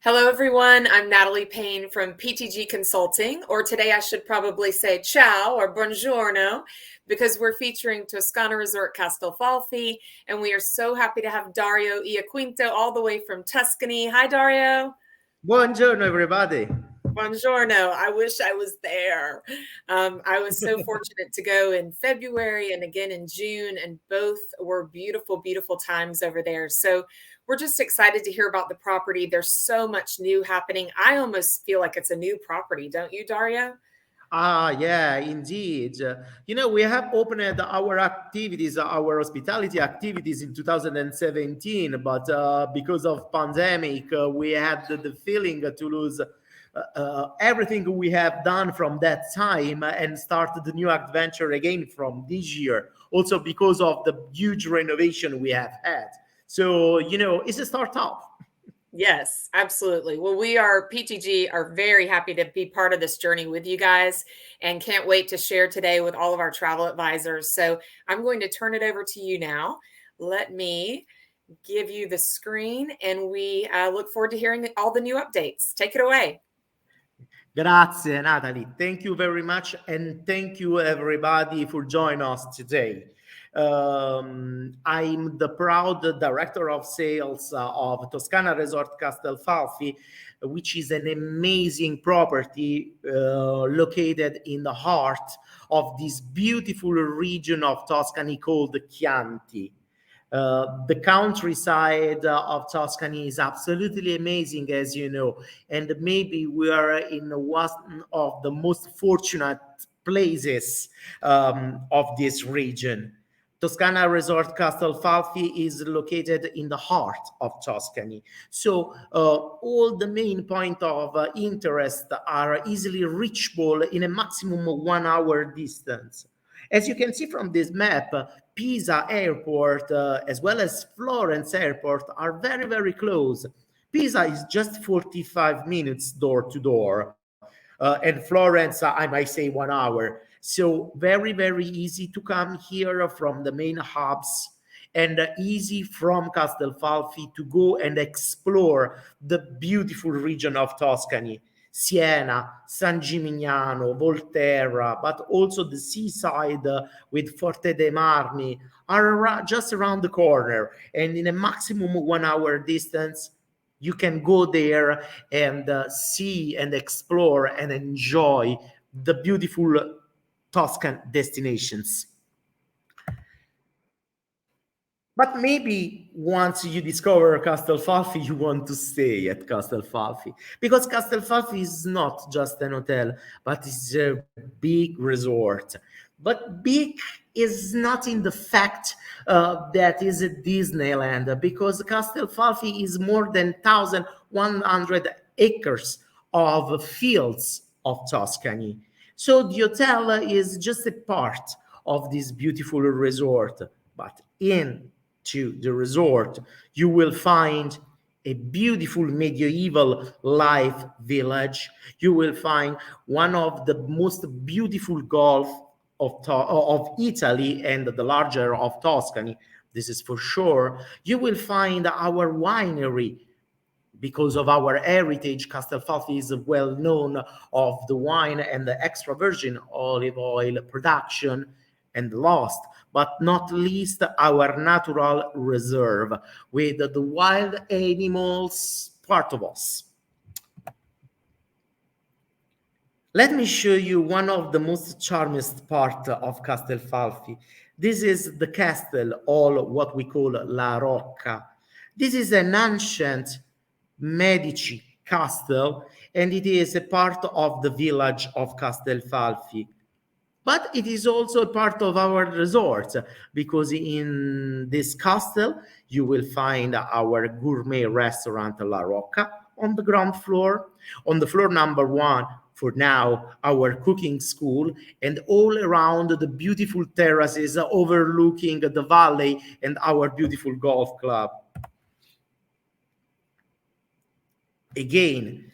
Hello, everyone. I'm Natalie Payne from PTG Consulting, or today I should probably say ciao or buongiorno, because we're featuring Toscana Resort Castelfalfi, and we are so happy to have Dario Iaquinto all the way from Tuscany. Hi, Dario. Buongiorno, everybody. Buongiorno. I wish I was there. I was so fortunate to go in February and again in June, and both were beautiful, beautiful times over there. So we're just excited to hear about the property. There's so much new happening. I almost feel like it's a new property, don't you, Dario? Yeah, indeed. We have opened our activities, our hospitality activities in 2017, but because of pandemic, we had the feeling to lose everything we have done from that time and started the new adventure again from this year. Also because of the huge renovation we have had. So, it's a startup. Yes, absolutely. Well, we are PTG are very happy to be part of this journey with you guys and can't wait to share today with all of our travel advisors. So I'm going to turn it over to you now. Let me give you the screen and we look forward to hearing all the new updates. Take it away. Grazie, Natalie. Thank you very much. And thank you, everybody, for joining us today. I'm the proud director of sales of Toscana Resort Castelfalfi, which is an amazing property located in the heart of this beautiful region of Tuscany called Chianti. The countryside of Tuscany is absolutely amazing, as you know, and maybe we are in one of the most fortunate places of this region. Toscana Resort Castelfalfi is located in the heart of Tuscany. So all the main points of interest are easily reachable in a maximum of 1 hour distance. As you can see from this map, Pisa Airport as well as Florence Airport are very, very close. Pisa is just 45 minutes door to door, and Florence, I might say 1 hour. So very, very easy to come here from the main hubs and easy from Castelfalfi to go and explore the beautiful region of Tuscany. Siena, San Gimignano, Volterra, but also the seaside with Forte dei Marmi are just around the corner. And in a maximum 1 hour distance, you can go there and see and explore and enjoy the beautiful Tuscan destinations. But maybe once you discover Castelfalfi, you want to stay at Castelfalfi because Castelfalfi is not just an hotel, but it's a big resort. But big is not in the fact that is a Disneyland because Castelfalfi is more than 1,100 acres of fields of Tuscany. So the hotel is just a part of this beautiful resort, but into the resort, you will find a beautiful medieval life village. You will find one of the most beautiful golf of Italy and the larger of Tuscany. This is for sure. You will find our winery because of our heritage. Castelfalfi is well known of the wine and the extra virgin olive oil production, and last but not least, our natural reserve with the wild animals part of us. Let me show you one of the most charming part of Castelfalfi. This is the castle, or what we call La Rocca. This is an ancient Medici castle, and it is a part of the village of Castelfalfi. But it is also a part of our resort because in this castle you will find our gourmet restaurant La Rocca on the ground floor. On the floor number one, for now, our cooking school, and all around the beautiful terraces overlooking the valley and our beautiful golf club. Again,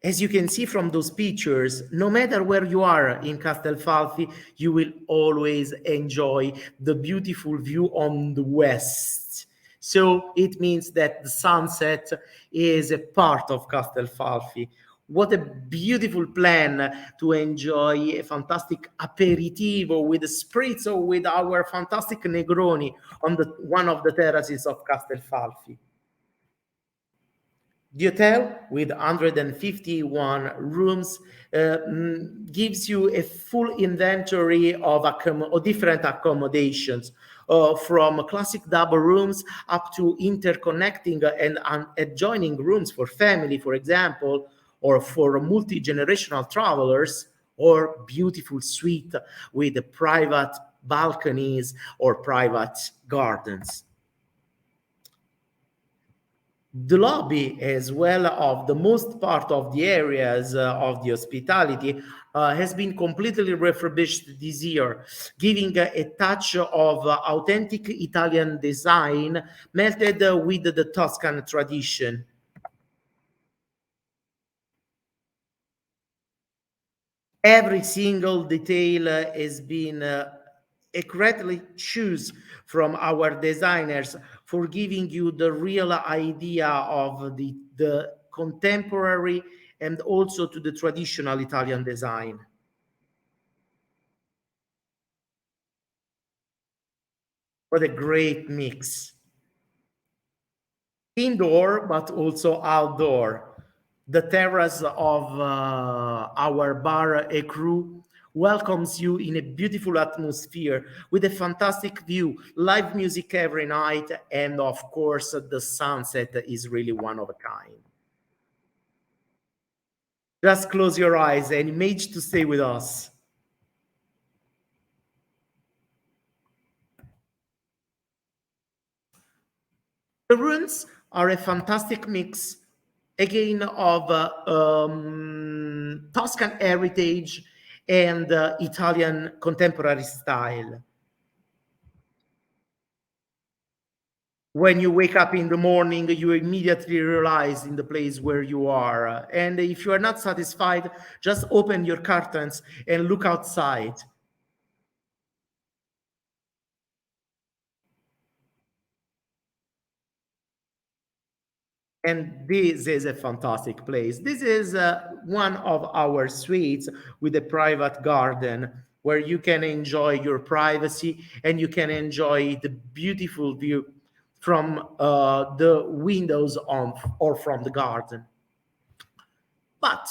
as you can see from those pictures, no matter where you are in Castelfalfi, you will always enjoy the beautiful view on the west. So it means that the sunset is a part of Castelfalfi. What a beautiful plan to enjoy a fantastic aperitivo with spritz or with our fantastic Negroni on the one of the terraces of Castelfalfi. The hotel with 151 rooms gives you a full inventory of different accommodations, from classic double rooms up to interconnecting and adjoining rooms for family, for example, or for multi-generational travelers, or beautiful suite with private balconies or private gardens. The lobby as well of the most part of the areas of the hospitality has been completely refurbished this year, giving a touch of authentic Italian design melted with the Tuscan tradition. Every single detail has been accurately choose from our designers for giving you the real idea of the contemporary and also to the traditional Italian design. What a great mix. Indoor, but also outdoor. The terrace of our bar Ecru welcomes you in a beautiful atmosphere with a fantastic view, live music every night, and of course, the sunset is really one of a kind. Just close your eyes and imagine to stay with us. The ruins are a fantastic mix, again, of Toscan heritage and Italian contemporary style. When you wake up in the morning, you immediately realize in the place where you are. And if you are not satisfied, just open your curtains and look outside. And this is a fantastic place. This is one of our suites with a private garden where you can enjoy your privacy and you can enjoy the beautiful view from the windows on or from the garden. But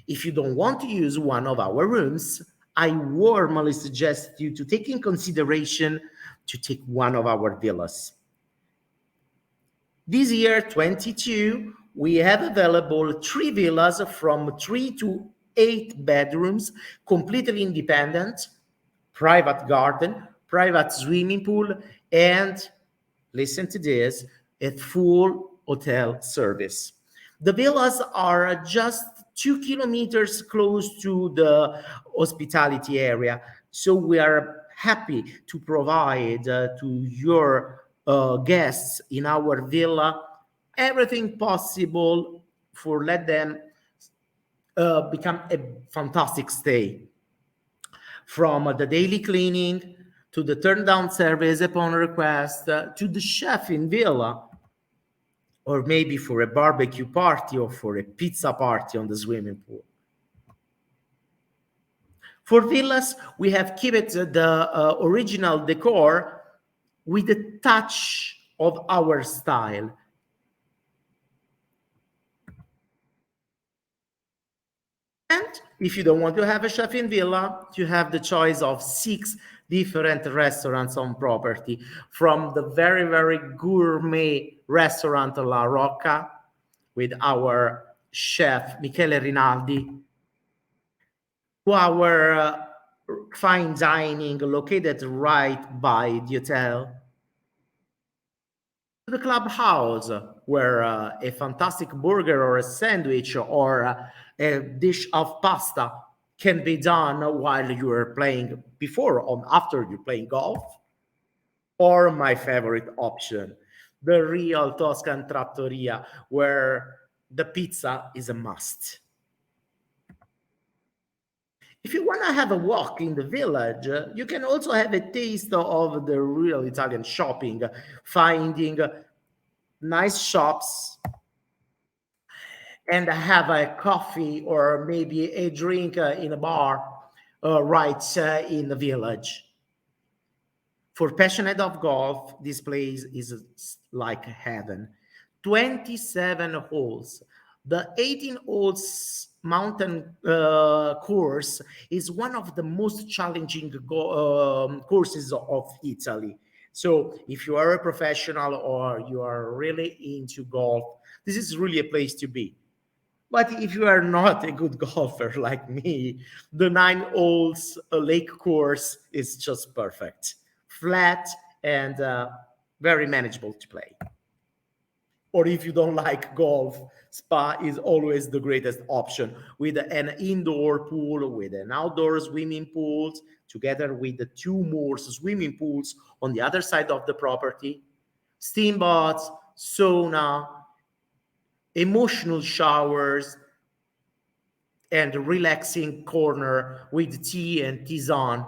if you don't want to use one of our rooms, I warmly suggest you to take in consideration to take one of our villas. This year, 22, we have available three villas from 3 to 8 bedrooms, completely independent, private garden, private swimming pool, and listen to this, a full hotel service. The villas are just 2 kilometers close to the hospitality area. So we are happy to provide to your guests in our villa everything possible for let them become a fantastic stay, from the daily cleaning to the turn down service upon request to the chef in villa, or maybe for a barbecue party or for a pizza party on the swimming pool. For villas, we have kept the original decor with a touch of our style. And if you don't want to have a chef in villa, you have the choice of 6 different restaurants on property, from the very, very gourmet restaurant La Rocca with our chef Michele Rinaldi, to our fine dining located right by the hotel, to the clubhouse where a fantastic burger or a sandwich or a dish of pasta can be done while you are playing before or after you're playing golf, or my favorite option, the real Toscan trattoria where the pizza is a must. If you want to have a walk in the village, you can also have a taste of the real Italian shopping, finding nice shops and have a coffee or maybe a drink in a bar right in the village. For passionate of golf, this place is like heaven. 27 holes. The 18 holes mountain course is one of the most challenging courses of Italy. So if you are a professional or you are really into golf, this is really a place to be. But if you are not a good golfer like me, the 9 holes lake course is just perfect, flat and very manageable to play. Or if you don't like golf, spa is always the greatest option with an indoor pool, with an outdoor swimming pool, together with the two more swimming pools on the other side of the property, steam baths, sauna, emotional showers, and relaxing corner with tea and tisane.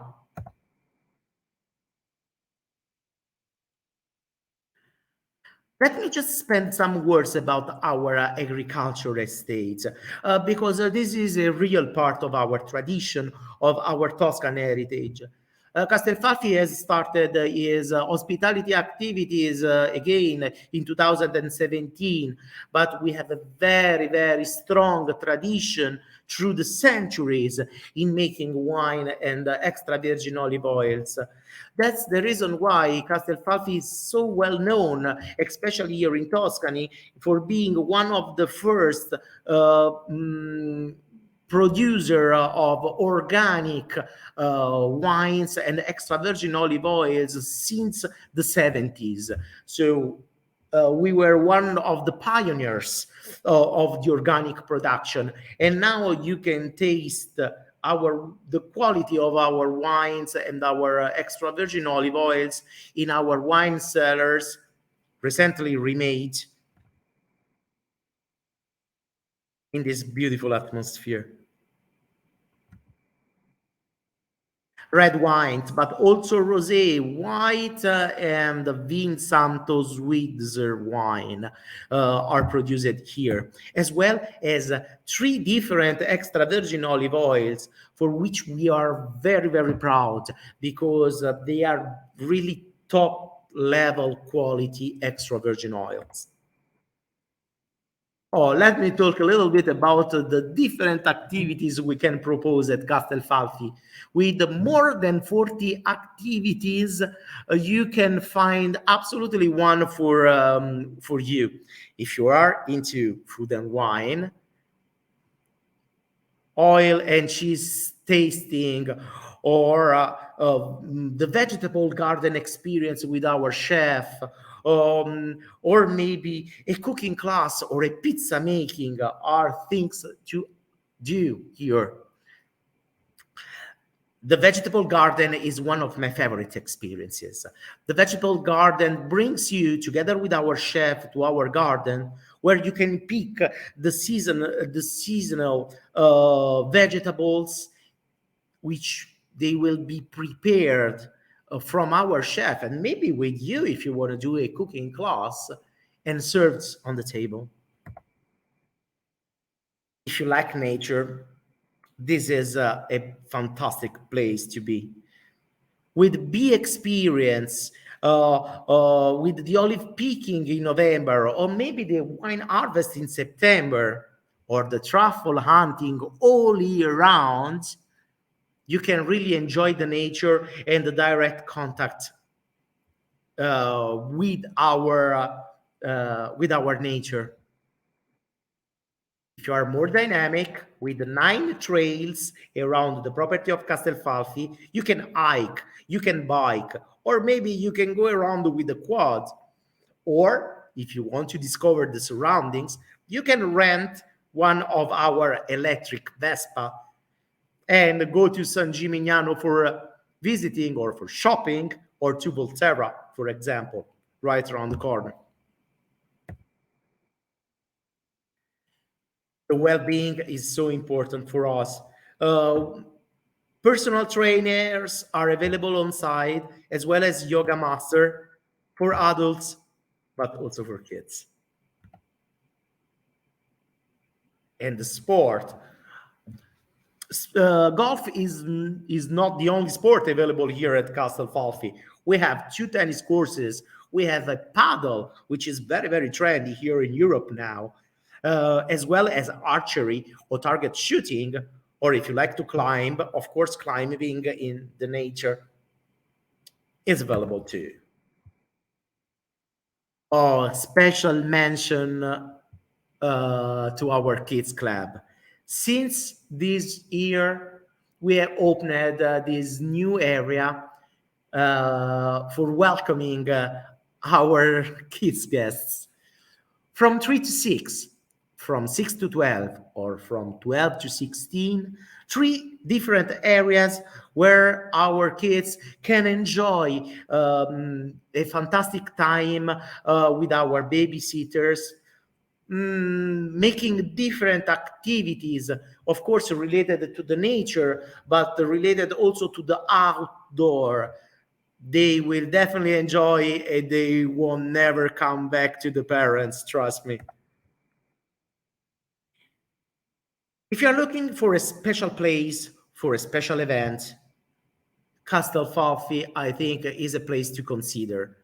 Let me just spend some words about our agriculture estates, because this is a real part of our tradition, of our Toscan heritage. Castelfalfi has started his hospitality activities again in 2017, but we have a very, very strong tradition through the centuries in making wine and extra virgin olive oils. That's the reason why Castelfalfi is so well known, especially here in Tuscany, for being one of the first producer of organic wines and extra virgin olive oils since the 70s. So we were one of the pioneers of the organic production, and now you can taste the quality of our wines and our extra virgin olive oils in our wine cellars recently remade in this beautiful atmosphere. Red wines, but also rosé, white, and the Vin Santos Switzer wine are produced here, as well as three different extra virgin olive oils for which we are very, very proud because they are really top level quality extra virgin oils. Oh, let me talk a little bit about the different activities we can propose at Castelfalfi. With more than 40 activities, you can find absolutely one for you. If you are into food and wine, oil and cheese tasting, or the vegetable garden experience with our chef, or maybe a cooking class or a pizza making are things to do here. The vegetable garden is one of my favorite experiences. The vegetable garden brings you together with our chef to our garden where you can pick the seasonal vegetables which they will be prepared from our chef and maybe with you if you want to do a cooking class and served on the table. If you like nature, this is a fantastic place to be. With bee experience, with the olive picking in November, or maybe the wine harvest in September, or the truffle hunting all year round, you can really enjoy the nature and the direct contact with our nature. If you are more dynamic, with the 9 trails around the property of Castelfalfi, you can hike, you can bike, or maybe you can go around with the quad. Or if you want to discover the surroundings, you can rent one of our electric Vespa and go to San Gimignano for visiting or for shopping, or to Volterra, for example, right around the corner. The well-being is so important for us. Personal trainers are available on site, as well as yoga master for adults, but also for kids. And the sport, golf is not the only sport available here at Castelfalfi. We have two tennis courses. We have a paddle, which is very trendy here in Europe now, as well as archery or target shooting, or if you like to climb, of course, climbing in the nature is available too. Oh, special mention to our kids club. Since this year, we have opened this new area for welcoming our kids guests from 3 to 6, from 6 to 12, or from 12 to 16, three different areas where our kids can enjoy a fantastic time with our babysitters, making different activities, of course, related to the nature, but related also to the outdoor. They will definitely enjoy and they will never come back to the parents, trust me. If you're looking for a special place for a special event, Castelfalfi, I think, is a place to consider.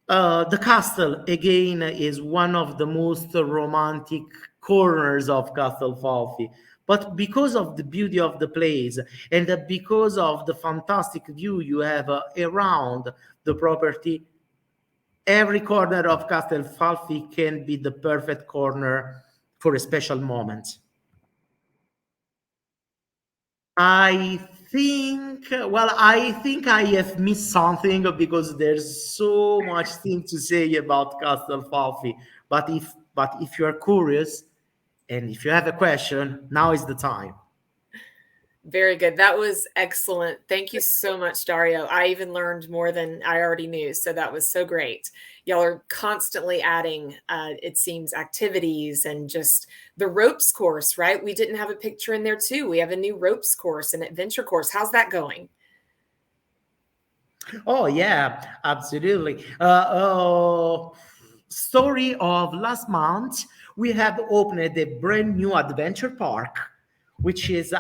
The castle, again, is one of the most romantic corners of Castelfalfi. But because of the beauty of the place and because of the fantastic view you have around the property, every corner of Castelfalfi can be the perfect corner for a special moment. I think I have missed something because there's so much thing to say about Castelfalfi. But if you are curious and if you have a question, now is the time. Very good. That was excellent. Thank you so much, Dario. I even learned more than I already knew. So that was so great. Y'all are constantly adding, it seems, activities and just the ropes course, right? We didn't have a picture in there too. We have a new ropes course, an adventure course. How's that going? Oh yeah, absolutely. Story of last month, we have opened a brand new adventure park, which is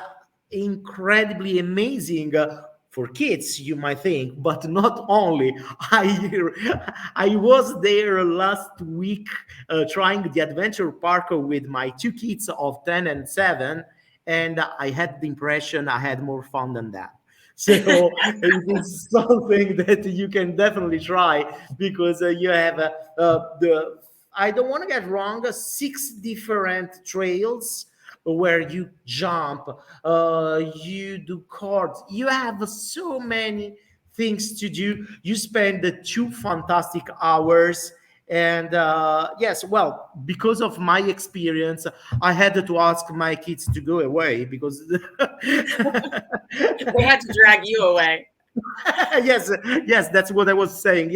incredibly amazing for kids, you might think, but not only. I was there last week trying the adventure park with my two kids of 10 and 7, and I had the impression I had more fun than that. So it is something that you can definitely try because you have the I don't want to get wrong, 6 different trails where you jump, you do cards. You have so many things to do. You spend the 2 fantastic hours. And yes, well, because of my experience, I had to ask my kids to go away because They had to drag you away. yes, yes, that's what I was saying.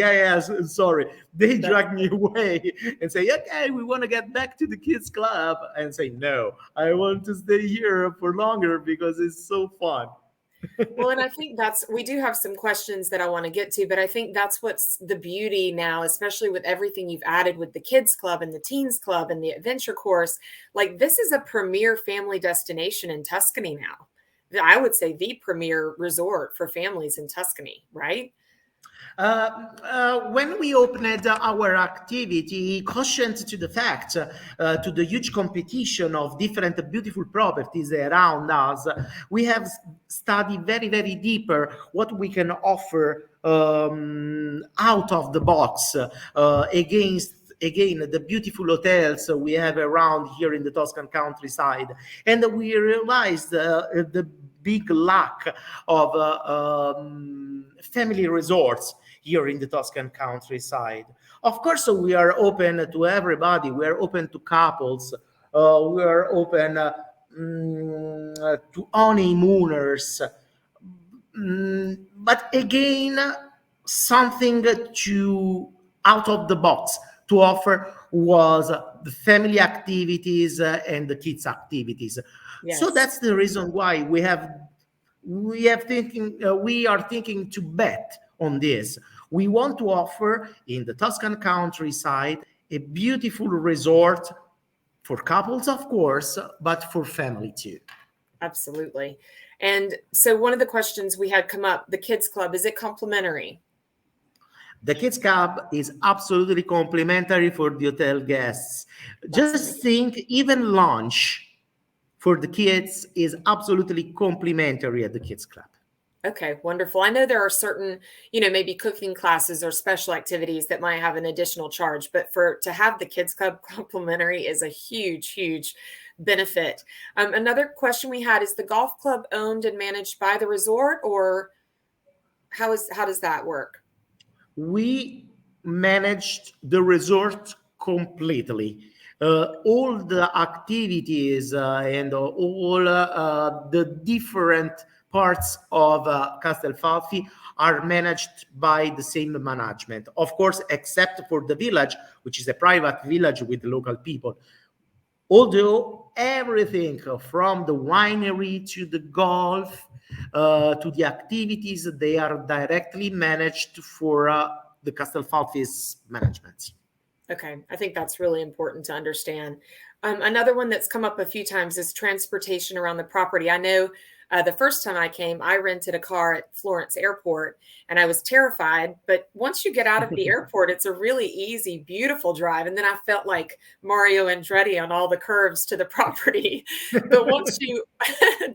Sorry. They That's drag me away and say, okay, we want to get back to the kids club, and say, no, I want to stay here for longer because it's so fun. Well, and I think we do have some questions that I want to get to, but I think that's what's the beauty now, especially with everything you've added with the kids club and the teens club and the adventure course. Like, this is a premier family destination in Tuscany now. I would say the premier resort for families in Tuscany, right? When we opened our activity, cautioned to the fact, to the huge competition of different beautiful properties around us, we have studied very deeper what we can offer out of the box against again the beautiful hotels we have around here in the Toscan countryside, and we realized the big lack of family resorts here in the Toscan countryside. Of course, we are open to everybody. We are open to couples. We are open to honeymooners. But again, something to out of the box to offer was the family activities and the kids activities. So Yes. that's the reason why we have we are thinking to bet on this. We want to offer in the Tuscan countryside a beautiful resort for couples, of course, but for family too. Absolutely. And so one of the questions we had come up, the kids club, is it complimentary? The kids club is absolutely complimentary for the hotel guests. That's Just think, even lunch for the kids is absolutely complimentary at the kids club. okay, wonderful. I know there are certain, maybe cooking classes or special activities that might have an additional charge, but to have the kids club complimentary is a huge, huge benefit. Another question we had is the golf club owned and managed by the resort, or how does that work? We managed the resort completely. All the activities and all the different parts of Castelfalfi are managed by the same management. Of course, except for the village, which is a private village with local people. Although everything from the winery to the golf to the activities, they are directly managed for the Castelfalfi's management. Okay, I think that's really important to understand. Another one that's come up a few times is transportation around the property. I know the first time I came, I rented a car at Florence Airport and I was terrified. But once you get out of the airport, it's a really easy, beautiful drive. And then I felt like Mario Andretti on all the curves to the property. But once you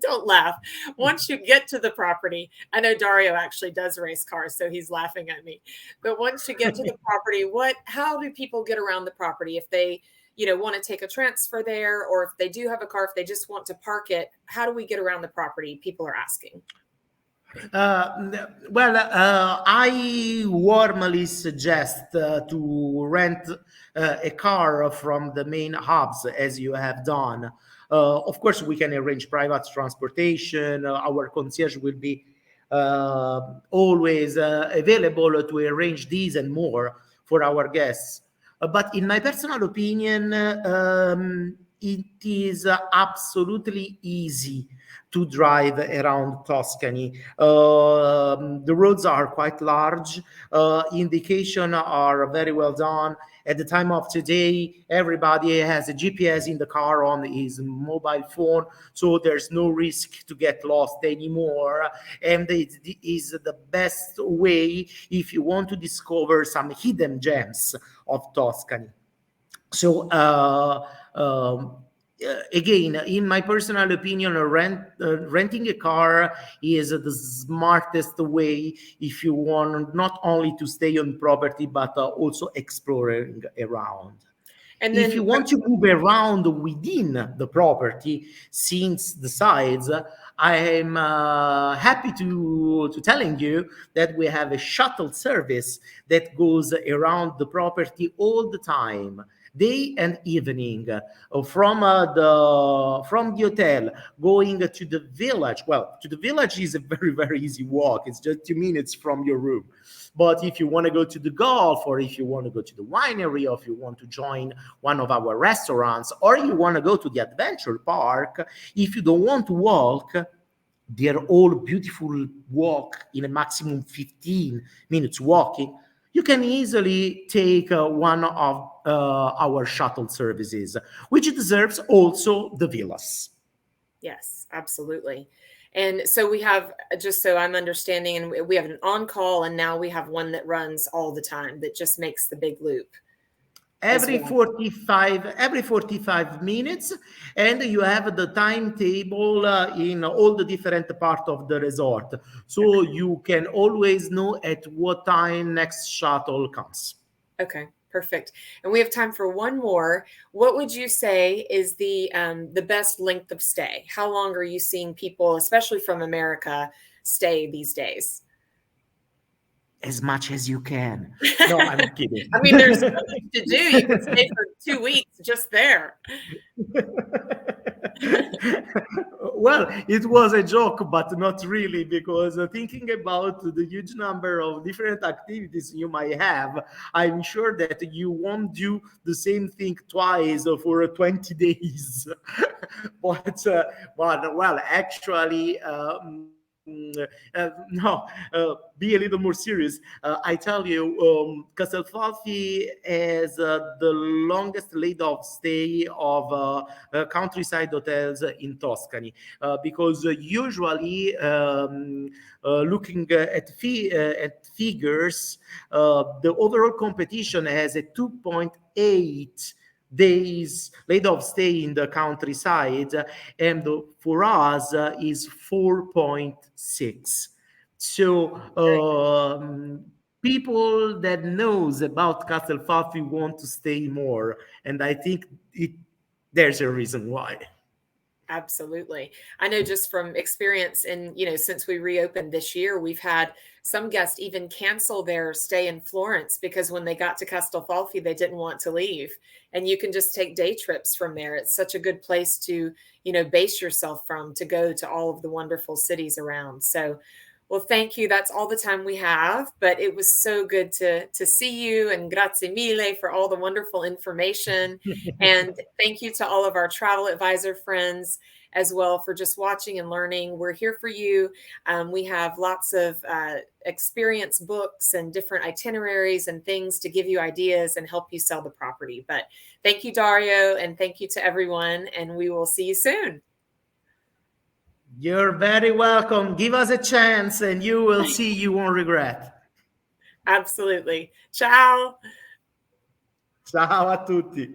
don't laugh, once you get to the property, I know Dario actually does race cars, so he's laughing at me. But once you get to the property, how do people get around the property if they want to take a transfer there, or if they do have a car, if they just want to park it, how do we get around the property? People are asking. I warmly suggest to rent a car from the main hubs, as you have done. Of course, we can arrange private transportation. Our concierge will be always available to arrange these and more for our guests. But in my personal opinion, it is absolutely easy to drive around Tuscany. The roads are quite large. Indication are very well done. At the time of today, everybody has a GPS in the car on his mobile phone, so there's no risk to get lost anymore. And it is the best way if you want to discover some hidden gems of Tuscany. So again, in my personal opinion, renting a car is the smartest way if you want not only to stay on property but also exploring around. And If you then, want to move around within the property, since the sides, I am happy to telling you that we have a shuttle service that goes around the property all the time, day and evening, from the hotel going to the village. Well, to the village is a very easy walk. It's just 2 minutes from your room. But if you want to go to the golf, or if you want to go to the winery, or if you want to join one of our restaurants, or you want to go to the adventure park, if you don't want to walk, they're all beautiful walk in a maximum 15 minutes walking. You can easily take one of our shuttle services, which deserves also the villas. yes, absolutely. And so we have, just so I'm understanding, and we have an on call, and now we have one that runs all the time that just makes the big loop as every well. 45 minutes, and you have the timetable in all the different part of the resort, so you can always know at what time next shuttle comes. Okay, perfect. And we have time for one more. What would you say is the best length of stay? How long are you seeing people, especially from America, stay these days? As much as you can. No, I'm kidding. I mean, there's so much to do. You could stay for 2 weeks just there. Well, it was a joke, but not really, because thinking about the huge number of different activities you might have, I'm sure that you won't do the same thing twice for 20 days. but, well, actually, no, be a little more serious. I tell you, Castelfalfi has the longest laid-off stay of countryside hotels in Tuscany, because usually, looking at figures, the overall competition has a 2.8 days laid off stay in the countryside, and for us is 4.6. So people that knows about Castelfalfi want to stay more, and I think there's a reason why. Absolutely. I know just from experience and, since we reopened this year, we've had some guests even cancel their stay in Florence because when they got to Castelfalfi, they didn't want to leave. And you can just take day trips from there. It's such a good place to, base yourself from to go to all of the wonderful cities around. So, well, thank you. That's all the time we have, but it was so good to see you, and grazie mille for all the wonderful information. And thank you to all of our travel advisor friends as well for just watching and learning. We're here for you. We have lots of experience books and different itineraries and things to give you ideas and help you sell the property. But thank you, Dario, and thank you to everyone, and we will see you soon. You're very welcome. Give us a chance and you will see you won't regret. Absolutely. Ciao. Ciao a tutti.